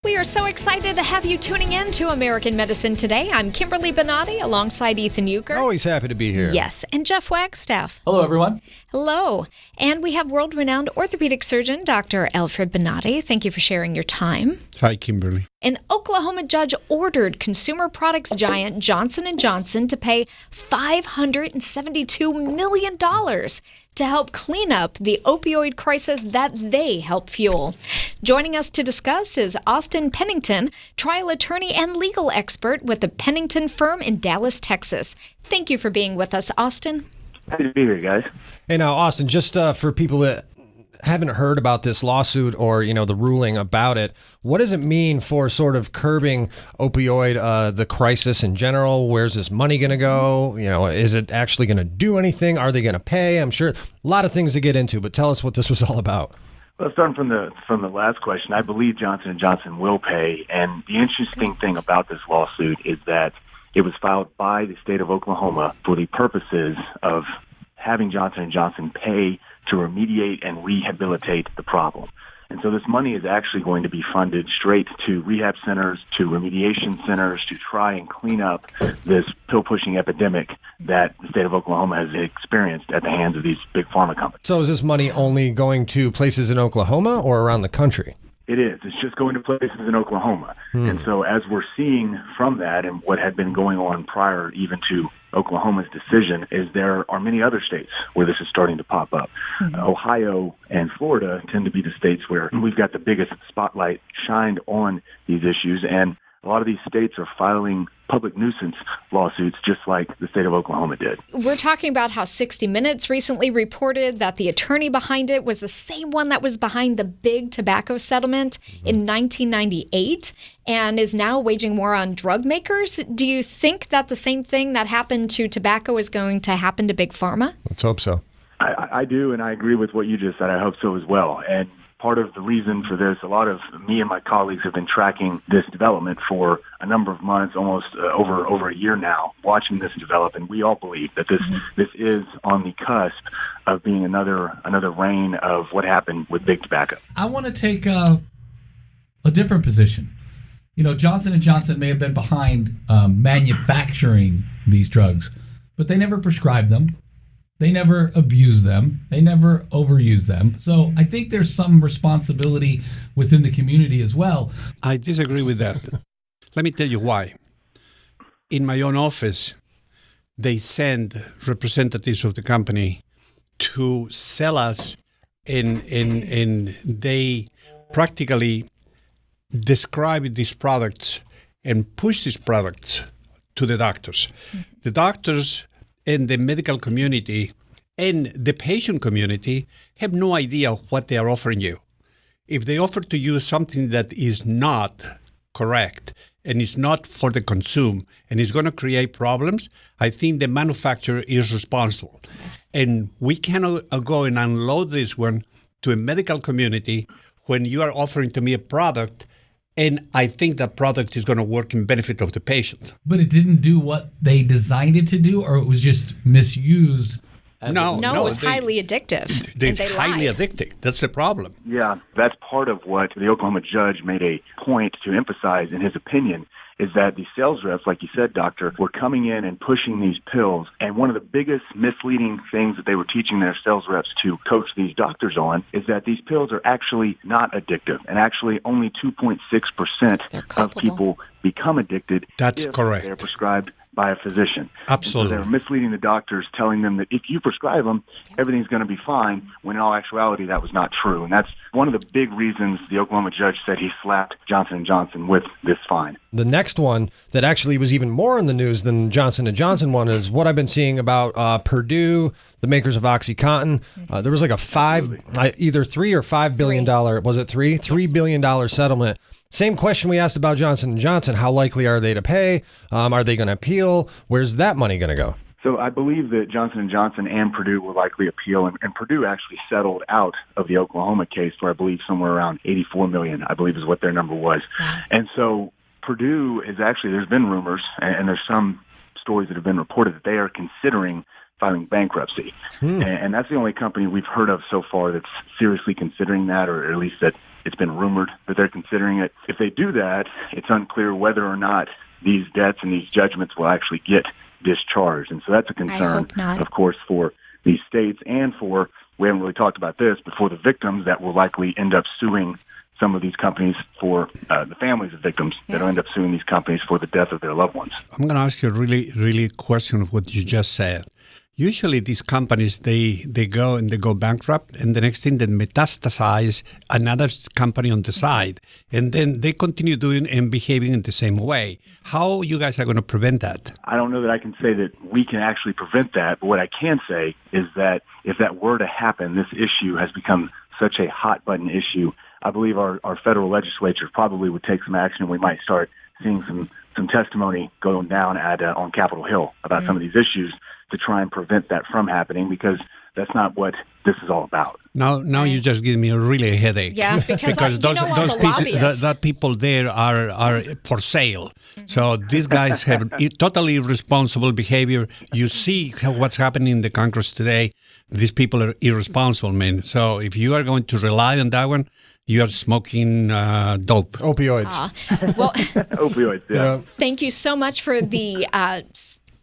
We are so excited to have you tuning in to American Medicine Today. I'm Kimberly Bonatti alongside Ethan Euchre. Always happy to be here. Yes, and Jeff Wagstaff. Hello, everyone. Hello. And we have world-renowned orthopedic surgeon, Dr. Alfred Bonatti. Thank you for sharing your time. Hi, Kimberly. An Oklahoma judge ordered consumer products giant Johnson & Johnson to pay $572 million to help clean up the opioid crisis that they help fuel. Joining us to discuss is Austin Pennington, trial attorney and legal expert with the Pennington firm in Dallas, Texas. Thank you for being with us, Austin. Happy to be here, guys. Hey, now, Austin, just for people that haven't heard about this lawsuit or, the ruling about it, what does it mean for sort of curbing opioid, the crisis in general? Where's this money going to go? Is it actually going to do anything? Are they going to pay? I'm sure a lot of things to get into, but tell us what this was all about. Well, starting from the last question, I believe Johnson & Johnson will pay. And the interesting thing about this lawsuit is that it was filed by the state of Oklahoma for the purposes of having Johnson & Johnson pay to remediate and rehabilitate the problem. And so this money is actually going to be funded straight to rehab centers, to remediation centers, to try and clean up this pill-pushing epidemic that the state of Oklahoma has experienced at the hands of these big pharma companies. So is this money only going to places in Oklahoma or around the country? It is. It's just going to places in Oklahoma. And so as we're seeing from that and what had been going on prior even to Oklahoma's decision is there are many other states where this is starting to pop up. Ohio and Florida tend to be the states where we've got the biggest spotlight shined on these issues. And a lot of these states are filing public nuisance lawsuits just like the state of Oklahoma did. We're talking about how 60 Minutes recently reported that the attorney behind it was the same one that was behind the big tobacco settlement in 1998 and is now waging war on drug makers. Do you think that the same thing that happened to tobacco is going to happen to Big Pharma? Let's hope so. I do, and I agree with what you just said. I hope so as well. And part of the reason for this, a lot of me and my colleagues have been tracking this development for a number of months, almost over a year now, watching this develop, and we all believe that this is on the cusp of being another reign of what happened with big tobacco. I want to take a different position. Johnson & Johnson may have been behind manufacturing these drugs, but they never prescribed them. They never abuse them. They never overuse them. So I think there's some responsibility within the community as well. I disagree with that. Let me tell you why. In my own office, they send representatives of the company to sell us, and they practically describe these products and push these products to the doctors. The doctors and the medical community and the patient community have no idea what they are offering you. If they offer to you something that is not correct and is not for the consume and is going to create problems, I think the manufacturer is responsible. And we cannot go and unload this one to a medical community when you are offering to me a product and I think that product is going to work in benefit of the patient. But it didn't do what they designed it to do, or it was just misused? No, it was highly addictive. It's highly addictive. That's the problem. Yeah, that's part of what the Oklahoma judge made a point to emphasize in his opinion, is that the sales reps, like you said, doctor, were coming in and pushing these pills. And one of the biggest misleading things that they were teaching their sales reps to coach these doctors on is that these pills are actually not addictive. And actually only 2.6% of people become addicted. That's correct. They're prescribed by a physician. Absolutely. And so they're misleading the doctors, telling them that if you prescribe them, everything's going to be fine, when in all actuality that was not true. And that's one of the big reasons the Oklahoma judge said he slapped Johnson & Johnson with this fine. The next one that actually was even more in the news than Johnson & Johnson one is what I've been seeing about Perdue, the makers of OxyContin. There was like a either $3 or $5 billion, was it $3? $3 billion settlement. Same question we asked about Johnson & Johnson. How likely are they to pay? Are they going to appeal? Where's that money going to go? So I believe that Johnson & Johnson and Perdue will likely appeal, and Perdue actually settled out of the Oklahoma case for, I believe, somewhere around $84 million, I believe is what their number was. And so Perdue is actually, there's been rumors, and there's some stories that have been reported that they are considering filing bankruptcy. And that's the only company we've heard of so far that's seriously considering that, or at least that It's been rumored that they're considering it. If they do that, it's unclear whether or not these debts and these judgments will actually get discharged. And so that's a concern, of course, for these states and for, we haven't really talked about this, but for the victims that will likely end up suing some of these companies for the families of victims that will end up suing these companies for the death of their loved ones. I'm going to ask you a really question of what you just said. Usually these companies, they go bankrupt, and the next thing they metastasize another company on the side, and then they continue doing and behaving in the same way. How you guys are going to prevent that? I don't know that I can say that we can actually prevent that, but what I can say is that if that were to happen, this issue has become such a hot-button issue. I believe our federal legislature probably would take some action, and we might start seeing some testimony going down on Capitol Hill about some of these issues to try and prevent that from happening, because that's not what this is all about. Now you just give me a really headache. Yeah, because those people there are for sale. So these guys have totally irresponsible behavior. You see what's happening in the Congress today. These people are irresponsible, man. So if you are going to rely on that one, you are smoking dope. Opioids. Well, Opioids, yeah. Thank you so much for the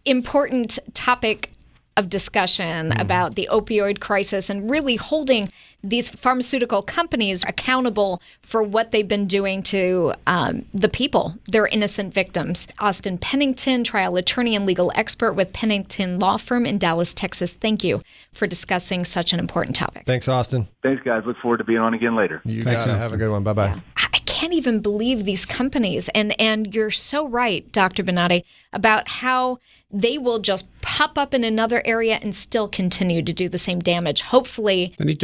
important topic of discussion about the opioid crisis and really holding these pharmaceutical companies accountable for what they've been doing to the people, their innocent victims. Austin Pennington, trial attorney and legal expert with Pennington Law Firm in Dallas, Texas. Thank you for discussing such an important topic. Thanks, Austin. Thanks, guys. Look forward to being on again later. You got it. Have a good one. Bye-bye. Yeah. I can't even believe these companies. And you're so right, Dr. Bonatti, about how they will just pop up in another area and still continue to do the same damage. Hopefully, There need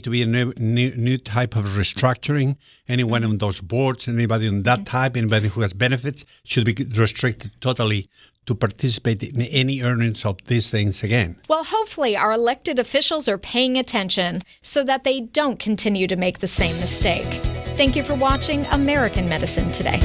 to be a new type of restructuring. Anyone on those boards, anybody on that type, anybody who has benefits, should be restricted totally to participate in any earnings of these things again. well, hopefully our elected officials are paying attention so that they don't continue to make the same mistake. Thank you for watching American Medicine Today.